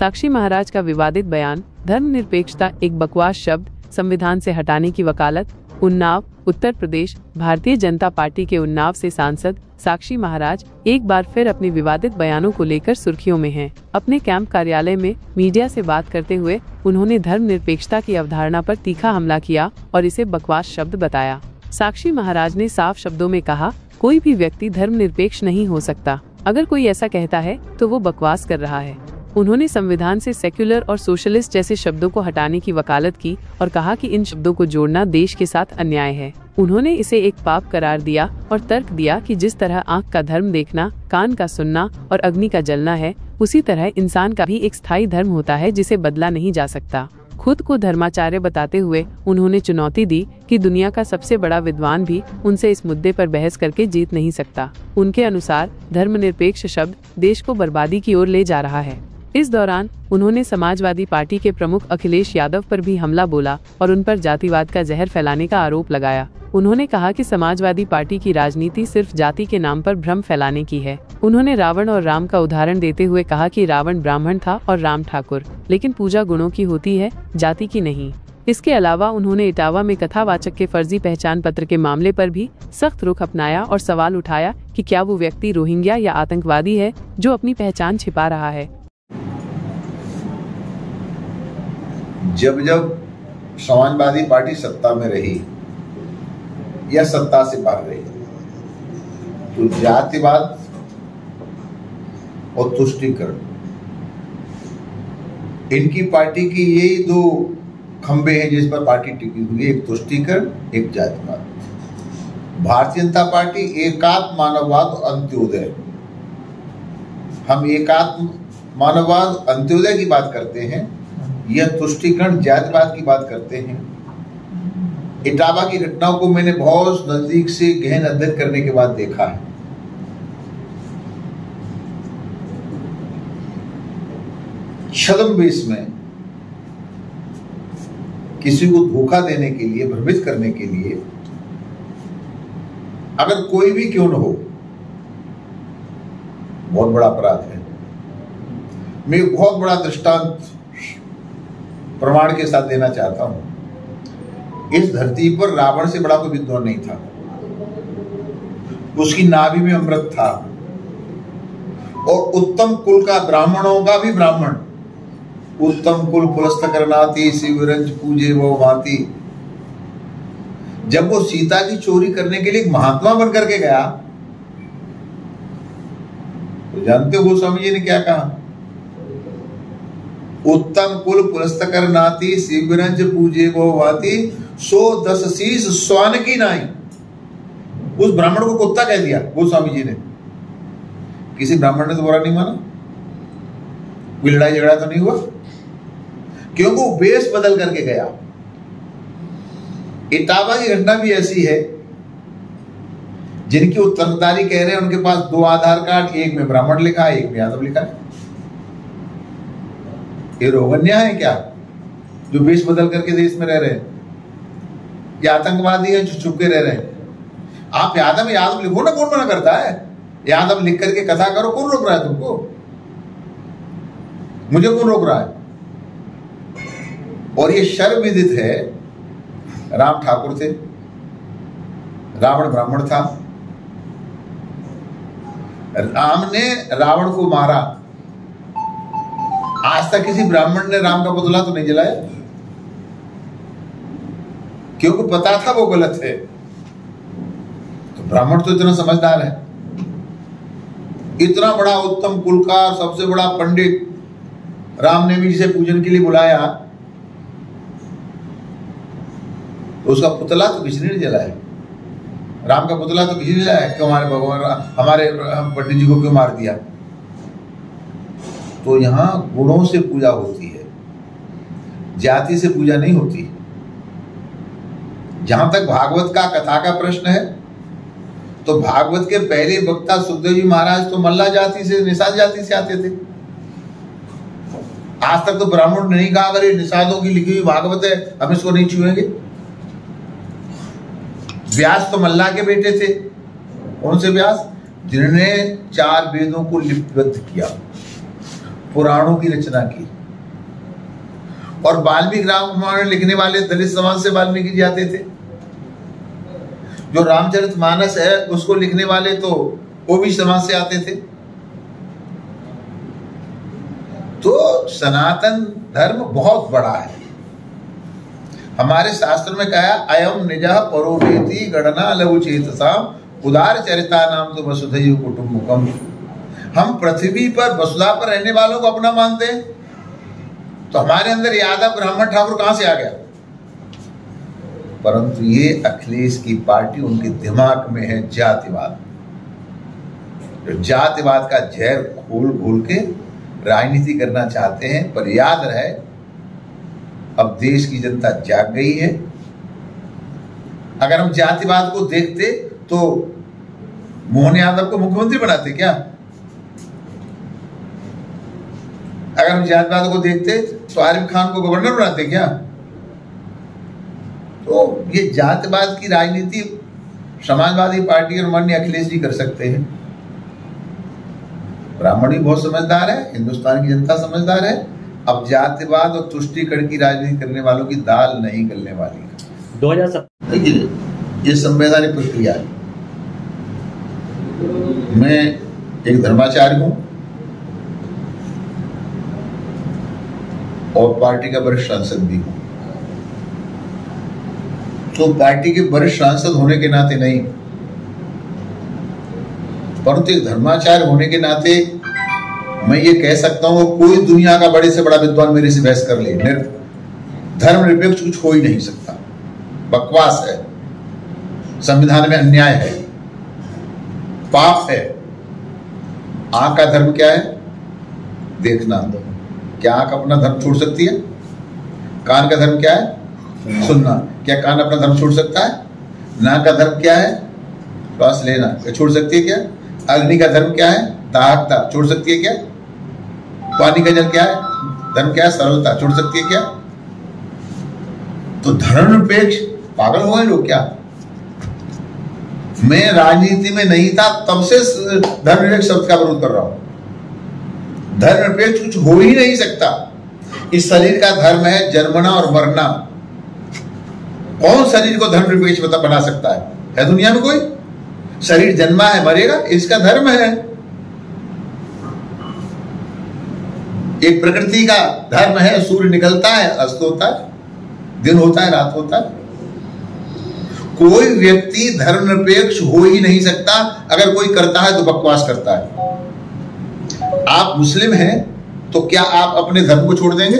साक्षी महाराज का विवादित बयान, धर्मनिरपेक्षता एक बकवास शब्द, संविधान से हटाने की वकालत। उन्नाव, उत्तर प्रदेश। भारतीय जनता पार्टी के उन्नाव से सांसद साक्षी महाराज एक बार फिर अपने विवादित बयानों को लेकर सुर्खियों में हैं। अपने कैंप कार्यालय में मीडिया से बात करते हुए उन्होंने धर्मनिरपेक्षता की अवधारणा पर तीखा हमला किया और इसे बकवास शब्द बताया। साक्षी महाराज ने साफ शब्दों में कहा, कोई भी व्यक्ति धर्मनिरपेक्ष नहीं हो सकता। अगर कोई ऐसा कहता है तो वो बकवास कर रहा है। उन्होंने संविधान से सेक्युलर और सोशलिस्ट जैसे शब्दों को हटाने की वकालत की और कहा कि इन शब्दों को जोड़ना देश के साथ अन्याय है। उन्होंने इसे एक पाप करार दिया और तर्क दिया कि जिस तरह आंख का धर्म देखना, कान का सुनना और अग्नि का जलना है, उसी तरह इंसान का भी एक स्थायी धर्म होता है जिसे बदला नहीं जा सकता। खुद को धर्माचार्य बताते हुए उन्होंने चुनौती दी कि दुनिया का सबसे बड़ा विद्वान भी उनसे इस मुद्दे पर बहस करके जीत नहीं सकता। उनके अनुसार धर्मनिरपेक्ष शब्द देश को बर्बादी की ओर ले जा रहा है। इस दौरान उन्होंने समाजवादी पार्टी के प्रमुख अखिलेश यादव पर भी हमला बोला और उन पर जातिवाद का जहर फैलाने का आरोप लगाया। उन्होंने कहा कि समाजवादी पार्टी की राजनीति सिर्फ जाति के नाम पर भ्रम फैलाने की है। उन्होंने रावण और राम का उदाहरण देते हुए कहा कि रावण ब्राह्मण था और राम ठाकुर, लेकिन पूजा गुणों की होती है, जाति की नहीं। इसके अलावा उन्होंने इटावा में कथावाचक के फर्जी पहचान पत्र के मामले पर भी सख्त रुख अपनाया और सवाल उठाया कि क्या वो व्यक्ति रोहिंग्या या आतंकवादी है जो अपनी पहचान छिपा रहा है। जब जब समाजवादी पार्टी सत्ता में रही या सत्ता से बाहर रही तो जातिवाद और तुष्टीकरण, इनकी पार्टी की यही दो खंबे हैं जिस पर पार्टी टिकी हुई है, एक तुष्टीकरण, एक जातिवाद। भारतीय जनता पार्टी एकात्म मानववाद और अंत्योदय, हम एकात्म मानववाद अंत्योदय की बात करते हैं, यह तुष्टीकरण जातिवाद की बात करते हैं। इटावा की घटनाओं को मैंने बहुत नजदीक से गहन अध्ययन करने के बाद देखा है। छद्मवेश में किसी को धोखा देने के लिए, भ्रमित करने के लिए अगर कोई भी क्यों न हो, बहुत बड़ा अपराध है। मैं एक बहुत बड़ा दृष्टांत प्रमाण के साथ देना चाहता हूं। इस धरती पर रावण से बड़ा कोई विद्वान नहीं था। उसकी नाभि में अमृत था और उत्तम कुल का, ब्राह्मणों का भी ब्राह्मण, उत्तम कुल पुलस्त करनाती शिवरंज पूजे वो भांति। जब वो सीता की चोरी करने के लिए एक महात्मा बन करके गया तो जानते हो गोस्वामी जी ने क्या कहा? उत्तम कुल पुलस्त करनाती शिवरंज पूजे वो भांति, सो 10 शीश स्वान की नाई। उस ब्राह्मण को कुत्ता कह दिया गोस्वामी जी ने। किसी ब्राह्मण ने तो बुरा नहीं माना, कोई लड़ाई झगड़ा तो नहीं हुआ, क्योंकि वो वेश बदल करके गया। इटावा की घटना भी ऐसी है। जिनकी उत्तरदारी कह रहे हैं उनके पास 2 आधार कार्ड, एक में ब्राह्मण लिखा है, एक में यादव लिखा है। ये रोहंग्या है क्या जो वेश बदल करके देश में रह रहे हैं? ये आतंकवादी है जो छुप के रह रहे हैं? आप यादव लिखो ना, कौन मना करता है? यादव लिख करके कथा करो, कौन रोक रहा है तुमको? मुझे कौन रोक रहा है? और ये सर्वविदित है, राम ठाकुर थे, रावण ब्राह्मण था। राम ने रावण को मारा। आज तक किसी ब्राह्मण ने राम का पुतला तो नहीं जलाया, क्योंकि पता था वो गलत है। तो ब्राह्मण तो इतना समझदार है, इतना बड़ा उत्तम कुल का सबसे बड़ा पंडित राम ने भी जिसे पूजन के लिए बुलाया, तो उसका पुतला तो किसी ने नहीं जलाया। राम का पुतला तो किसी ने जलाया कि हमारे भगवान, हमारे पंडित जी को क्यों मार दिया? तो यहां गुणों से पूजा होती है, जाति से पूजा नहीं होती। जहां तक भागवत का कथा का प्रश्न है, तो भागवत के पहले वक्ता सुखदेव जी महाराज तो मल्ला जाति से, निषाद जाति से आते थे। आज तक तो ब्राह्मण ने नहीं कहा अगर ये निषादों की लिखी हुई भागवत है हम इसको नहीं छुएंगे। व्यास तो मल्ला के बेटे थे। कौन से व्यास? जिन्होंने 4 वेदों को लिपिबद्ध किया, पुराणों की रचना की। और वाल्मीकि रामायण लिखने वाले दलित समाज से वाल्मीकि जी आते थे। जो रामचरितमानस है उसको लिखने वाले तो ओबीसी समाज से आते थे। तो सनातन धर्म बहुत बड़ा है। हमारे शास्त्र में कहा अयम निजः परोवेति गणना लघु चेतसाम उदार चरिता नाम तो वसुधैव कुटुम्बकम। हम पृथ्वी पर वसुधा पर रहने वालों को अपना मानते हैं, तो हमारे अंदर यादव ब्राह्मण ठाकुर कहां से आ गया? परंतु ये अखिलेश की पार्टी, उनके दिमाग में है जातिवाद। जो जातिवाद का जहर घोल घोल के राजनीति करना चाहते हैं। पर याद रहे, अब देश की जनता जाग गई है। अगर हम जातिवाद को देखते तो मोहन यादव को मुख्यमंत्री बनाते क्या? अगर हम जातिवाद को देखते तो आरिफ खान को गवर्नर बनाते क्या? तो ये जातिवाद की राजनीति समाजवादी पार्टी और माननीय अखिलेश जी कर सकते हैं। ब्राह्मण भी बहुत समझदार है, हिंदुस्तान की जनता समझदार है। अब जातिवाद और तुष्टीकरण की राजनीति करने वालों की दाल नहीं गलने वाली है। 2007 ये संवैधानिक प्रक्रिया है। मैं एक धर्माचार्य हूं और पार्टी का वरिष्ठ सांसद भी हूं। तो पार्टी के वरिष्ठ सांसद होने के नाते नहीं, परंतु एक धर्माचार्य होने के नाते मैं ये कह सकता हूं, कोई दुनिया का बड़े से बड़ा विद्वान मेरे से बहस कर ले, धर्मनिरपेक्ष कुछ हो ही नहीं सकता। बकवास है, संविधान में अन्याय है, पाप है। आंख का धर्म क्या है? देखना। क्या आंख अपना धर्म छोड़ सकती है? कान का धर्म क्या है? सुनना। क्या कान अपना धर्म छोड़ सकता है? नाक का धर्म क्या है? श्वास लेना। क्या छोड़ सकती है क्या? अग्नि का धर्म क्या है? दाहकता। छोड़ सकती है क्या? पानी का जल क्या है? धर्म क्या है? सरलता। छोड़ सकती है क्या? तो धर्मनिरपेक्ष पागल हो गए लोग क्या? मैं राजनीति में नहीं था तब से धर्मनिरपेक्ष शब्द का विरोध कर रहा हूं। धर्मनिरपेक्ष कुछ हो ही नहीं सकता। इस शरीर का धर्म है जन्मना और मरना। कौन शरीर को धर्मनिरपेक्ष बना सकता है दुनिया में कोई? शरीर जन्मा है, मरेगा, इसका धर्म है। एक प्रकृति का धर्म है, सूर्य निकलता है, अस्त होता है, दिन होता है, रात होता है। कोई व्यक्ति धर्मनिरपेक्ष हो ही नहीं सकता। अगर कोई करता है तो बकवास करता है। आप मुस्लिम हैं तो क्या आप अपने धर्म को छोड़ देंगे?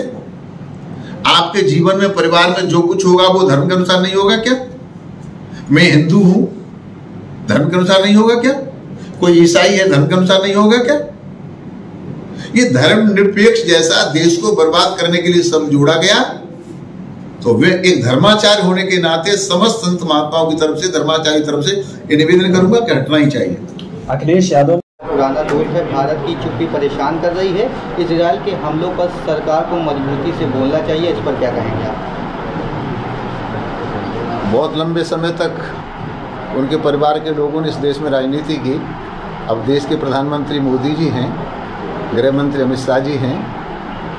आपके जीवन में, परिवार में जो कुछ होगा वो धर्म के अनुसार नहीं होगा क्या? मैं हिंदू हूं, धर्म के अनुसार नहीं होगा क्या? कोई ईसाई है, धर्म के अनुसार नहीं होगा क्या? ये धर्मनिरपेक्ष जैसा देश को बर्बाद करने के लिए सब जोड़ा गया। तो वे एक धर्माचार्य होने के नाते समस्त संत महात्माओं की तरफ से, धर्माचार्य की तरफ से ये निवेदन करूंगा कि हटना ही चाहिए। अखिलेश यादव पुराना दोष है, भारत की चुप्पी परेशान कर रही है। इजराइल के हमलों पर सरकार को मजबूती से बोलना चाहिए, इस पर क्या कहेंगे आप? बहुत लंबे समय तक उनके परिवार के लोगों ने इस देश में राजनीति की। अब देश के प्रधानमंत्री मोदी जी हैं, गृह मंत्री अमित शाह जी हैं,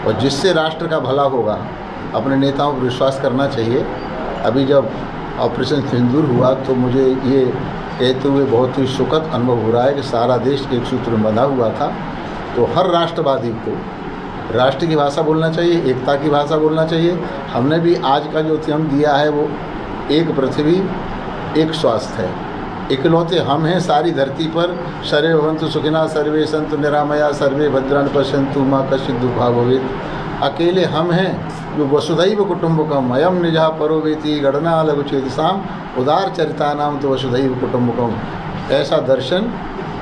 और जिससे राष्ट्र का भला होगा अपने नेताओं पर विश्वास करना चाहिए। अभी जब ऑपरेशन सिंदूर हुआ तो मुझे ये कहते हुए बहुत ही सुखद अनुभव हो रहा है कि सारा देश एक सूत्र में बंधा हुआ था। तो हर राष्ट्रवादी को राष्ट्र की भाषा बोलना चाहिए, एकता की भाषा बोलना चाहिए। हमने भी आज का जो थीम दिया है वो एक पृथ्वी एक स्वास्थ्य है। इकलौते हम हैं सारी धरती पर। सर्वे भवन्तु सुखिनः सर्वे सन्तु निरामया सर्वे भद्राणि पश्यन्तु मा कश्चित् दुःखभाग् भवेत्। अकेले हम हैं जो वसुधैव कुटुम्बकम अयम निजः परोवेति गणना लघु चेतसाम उदार चरितानाम तो वसुधैव कुटुम्बकम। ऐसा दर्शन,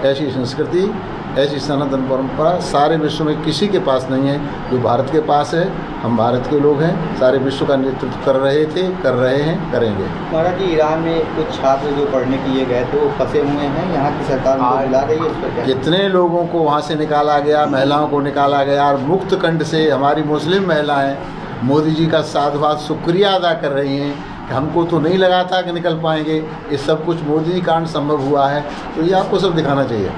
ऐसी संस्कृति, ऐसी सनातन परंपरा सारे विश्व में किसी के पास नहीं है जो भारत के पास है। हम भारत के लोग हैं, सारे विश्व का नेतृत्व कर रहे थे, कर रहे हैं, करेंगे। महाराज जी, ईरान में कुछ छात्र जो पढ़ने के लिए गए थे वो फंसे हुए हैं, यहाँ की सरकार उनको बुला रही है, इस पर क्या? कितने लोगों को वहाँ से निकाला गया, महिलाओं को निकाला गया, और मुक्त कंठ से हमारी मुस्लिम महिलाएं मोदी जी का साधुवाद शुक्रिया अदा कर रही हैं कि हमको तो नहीं लगा था कि निकल पाएंगे। ये सब कुछ मोदी जी कारण संभव हुआ है। तो ये आपको सब दिखाना चाहिए।